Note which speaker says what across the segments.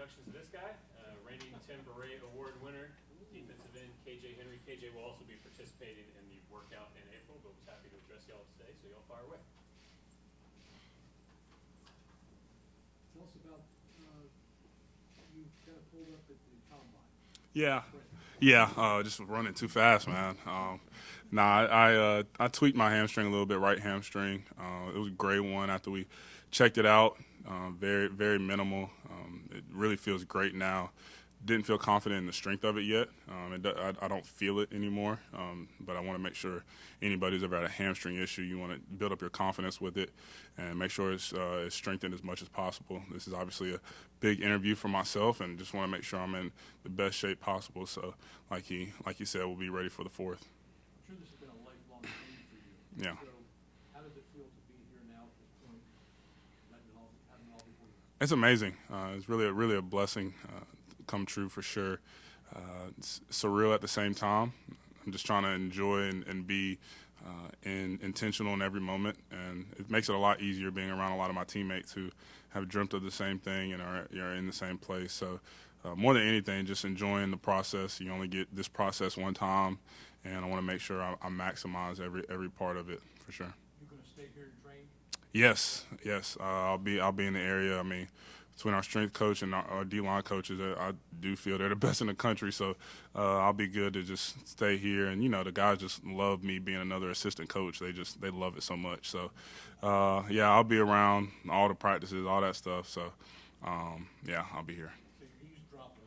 Speaker 1: introductions to this guy, reigning Tim Beret Award winner, defensive end KJ Henry. KJ will also be participating in the workout in April, but was happy to address y'all today, so y'all fire away.
Speaker 2: Tell us about you kind of pulled up at the combine.
Speaker 3: Just running too fast, man. I tweaked my hamstring a little bit, right hamstring. It was a grade 1 after we checked it out. Very, very minimal. It really feels great now. Didn't feel confident in the strength of it yet. I don't feel it anymore, but I want to make sure anybody who's ever had a hamstring issue, you want to build up your confidence with it and make sure it's strengthened as much as possible. This is obviously a big interview for myself, and just want to make sure I'm in the best shape possible. So, like he said, we'll be ready for the 4th.
Speaker 2: I'm sure this has been a lifelong dream for you.
Speaker 3: Yeah.
Speaker 2: So, how does it feel to be here now at this point, having it all before you?
Speaker 3: It's amazing. It's really a blessing. Come true for sure. It's surreal at the same time. I'm just trying to enjoy and be intentional in every moment, and it makes it a lot easier being around a lot of my teammates who have dreamt of the same thing and are in the same place. So more than anything, just enjoying the process. You only get this process one time, and I want to make sure I maximize every part of it for sure.
Speaker 2: You're going to stay here and train?
Speaker 3: Yes. I'll be in the area. I mean, between our strength coach and our D-line coaches, I do feel they're the best in the country. So I'll be good to just stay here. And, the guys just love me being another assistant coach. They love it so much. So, I'll be around all the practices, all that stuff. So, I'll be here.
Speaker 2: So you're eavesdropping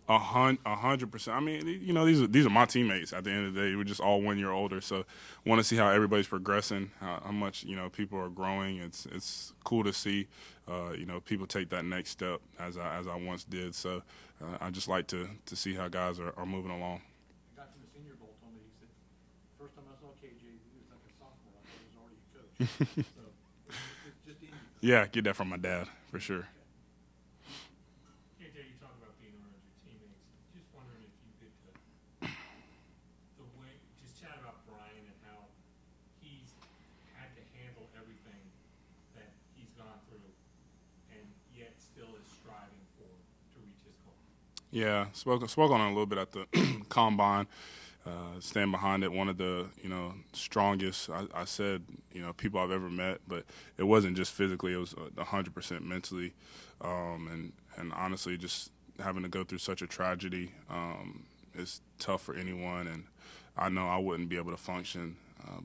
Speaker 2: on all of
Speaker 3: 100%. I mean, these are my teammates. At the end of the day, we're just all 1 year older. So, want to see how everybody's progressing, how much people are growing. It's cool to see, people take that next step as I once did. So, I just like to see how guys are moving along.
Speaker 2: The guy from the Senior Bowl told me, he said, first time I saw KJ, he was like a sophomore. I thought he was already a coach. So it's just easy.
Speaker 3: Yeah, get that from my dad for sure.
Speaker 1: KJ, you talk about being around your teammates. Just wondering if you could just chat about Bryan and how he's had to handle everything that he's gone through, and yet still is striving to reach his goal.
Speaker 3: Yeah, spoke on it a little bit at the combine. Stand behind it. One of the strongest, I said, people I've ever met, but it wasn't just physically. It was 100% mentally, and honestly, just having to go through such a tragedy is tough for anyone. And I know I wouldn't be able to function.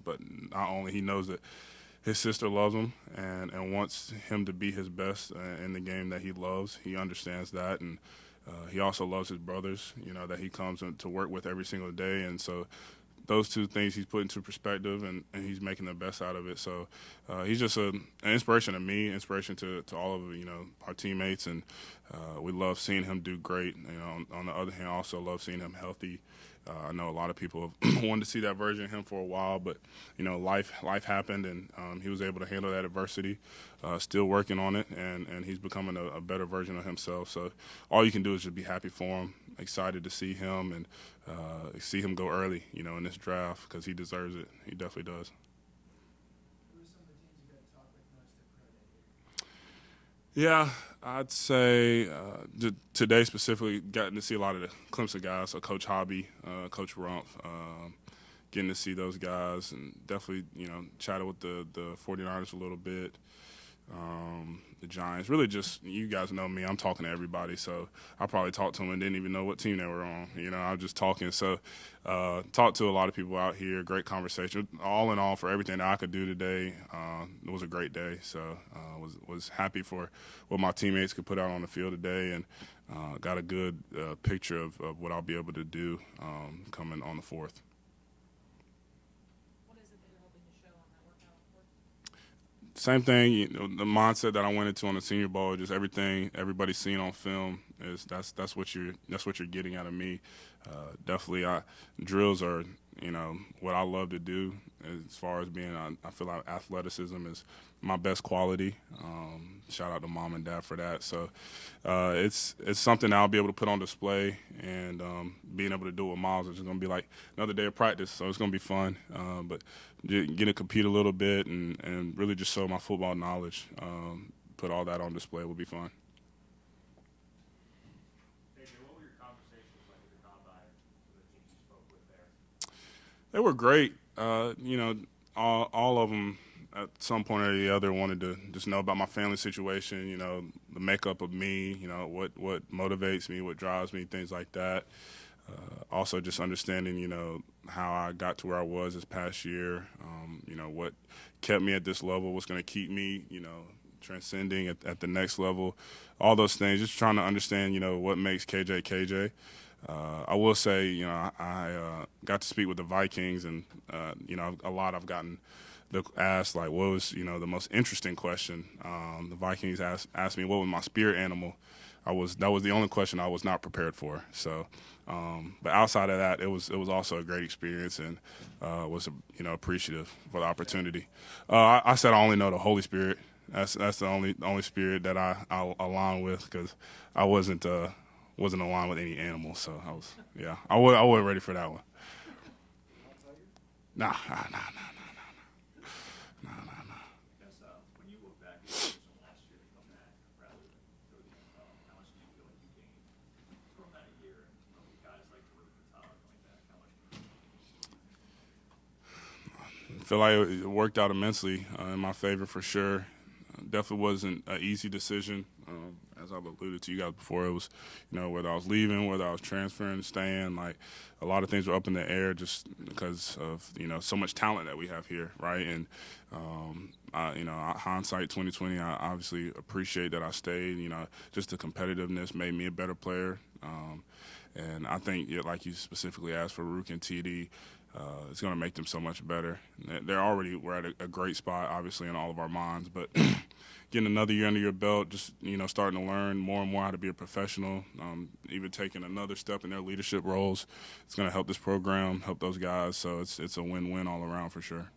Speaker 3: But not only he knows that his sister loves him and wants him to be his best in the game that he loves. He understands that, and he also loves his brothers, that he comes to work with every single day. And so those two things he's put into perspective, and he's making the best out of it. So he's just an inspiration to me, inspiration to all of our teammates, and we love seeing him do great. On the other hand, I also love seeing him healthy. I know a lot of people have wanted to see that version of him for a while, but life happened, and he was able to handle that adversity. Still working on it, and he's becoming a better version of himself. So all you can do is just be happy for him, excited to see him, and see him go early, in this draft, because he deserves it. He definitely does.
Speaker 2: Who are some of the teams you got to talk with most at Pro Day here?
Speaker 3: Yeah, I'd say today specifically, gotten to see a lot of the Clemson guys, so Coach Hobby, Coach Rumpf, getting to see those guys, and definitely, chatted with the 49ers a little bit, the Giants. Really just, you guys know me, I'm talking to everybody, so I probably talked to them and didn't even know what team they were on. I was just talking. So talked to a lot of people out here, great conversation. All in all, for everything that I could do today, it was a great day. So was happy for what my teammates could put out on the field today, and got a good picture of what I'll be able to do coming on the 4th. Same thing, the mindset that I went into on the Senior Bowl, just everything everybody's seen on film is that's what you're getting out of me. Definitely, drills are what I love to do as far as being. I feel like athleticism is my best quality. Shout out to mom and dad for that. So it's something I'll be able to put on display, and being able to do it with Miles is just going to be like another day of practice. So it's going to be fun. But getting to compete a little bit and really just show my football knowledge, put all that on display will be fun. They were great. All of them at some point or the other wanted to just know about my family situation, the makeup of me, what motivates me, what drives me, things like that. Also just understanding, how I got to where I was this past year, what kept me at this level, what's going to keep me, transcending at the next level, all those things, just trying to understand, what makes KJ KJ. I will say, I got to speak with the Vikings, and, a lot I've gotten asked, like, what was, the most interesting question. The Vikings asked me what was my spirit animal. That was the only question I was not prepared for. So, but outside of that, it was also a great experience, and was appreciative for the opportunity. I said I only know the Holy Spirit. That's the only spirit that I align with, because I wasn't aligned with any animal. So I wasn't ready for that one. Nah.
Speaker 2: Guess, when you look back at your decision last year to come back rather than go to the NFL, how much do you feel like you gained from that year? And guys like Ruke and Tyler coming back, how much?
Speaker 3: I feel like it worked out immensely in my favor for sure. Definitely wasn't an easy decision. As I've alluded to you guys before, it was, whether I was leaving, whether I was transferring, staying, like a lot of things were up in the air just because of, so much talent that we have here, right? And, hindsight 2020, I obviously appreciate that I stayed. Just the competitiveness made me a better player. And I think, like you specifically asked for Ruke and TD, it's going to make them so much better. We're at a great spot, obviously, in all of our minds, but getting another year under your belt, just, starting to learn more and more how to be a professional, even taking another step in their leadership roles, it's going to help this program, help those guys. So it's a win-win all around for sure.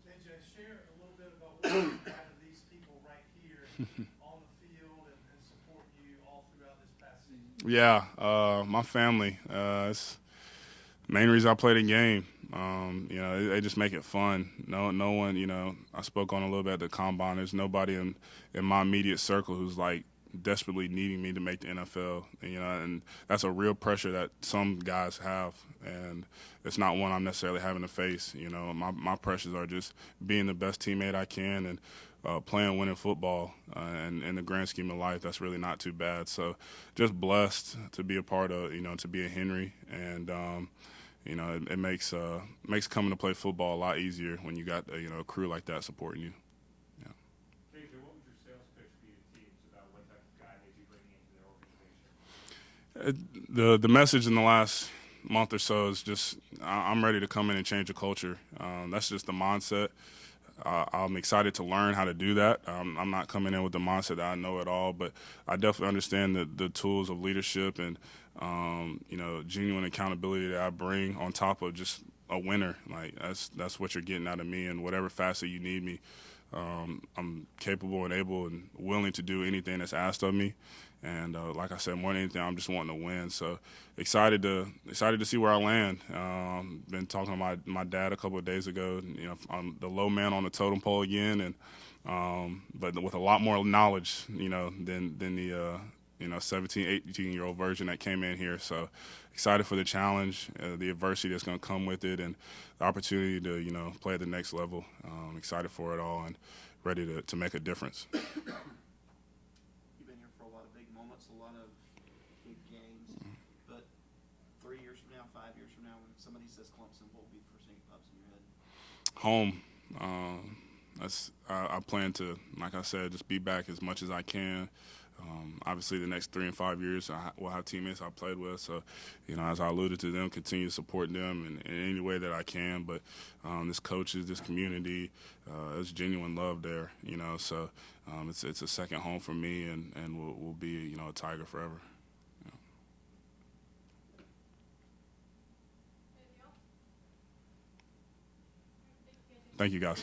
Speaker 4: KJ, share a little bit about what you got of these people right here on the field and support you all throughout this past season.
Speaker 3: Yeah, my family. It's the main reason I play the game. They just make it fun. No one, I spoke on a little bit at the combine. There's nobody in my immediate circle who's like desperately needing me to make the NFL. And that's a real pressure that some guys have, and it's not one I'm necessarily having to face. My pressures are just being the best teammate I can and playing winning football. And in the grand scheme of life, that's really not too bad. So just blessed to be a part of, to be a Henry, and it makes coming to play football a lot easier when you got a crew like that supporting you.
Speaker 1: KJ, what would your sales pitch be to teams about what type of guy they'd be bringing into their organization?
Speaker 3: The message in the last month or so is just I'm ready to come in and change the culture. That's just the mindset. I'm excited to learn how to do that. I'm not coming in with the mindset that I know it all, but I definitely understand the tools of leadership and genuine accountability that I bring on top of just a winner. Like that's what you're getting out of me, and whatever facet you need me, I'm capable and able and willing to do anything that's asked of me. And like I said, more than anything, I'm just wanting to win. So excited to see where I land. Been talking to my dad a couple of days ago. I'm the low man on the totem pole again, and but with a lot more knowledge, than the 17, 18-year-old version that came in here. So excited for the challenge, the adversity that's going to come with it, and the opportunity to play at the next level. Excited for it all and ready to make a difference.
Speaker 5: You've been here for a lot of big moments, a lot of big games. But 3 years from now, 5 years from now, when somebody says Clemson, what will be the first thing that pops in your head?
Speaker 3: Home. I plan to, like I said, just be back as much as I can. Obviously, the next 3 and 5 years, we'll have teammates I played with. So, as I alluded to them, continue to support them in any way that I can. But this coaches, this community, there's genuine love there. So it's a second home for me, and we'll be a Tiger forever. Thank you, guys.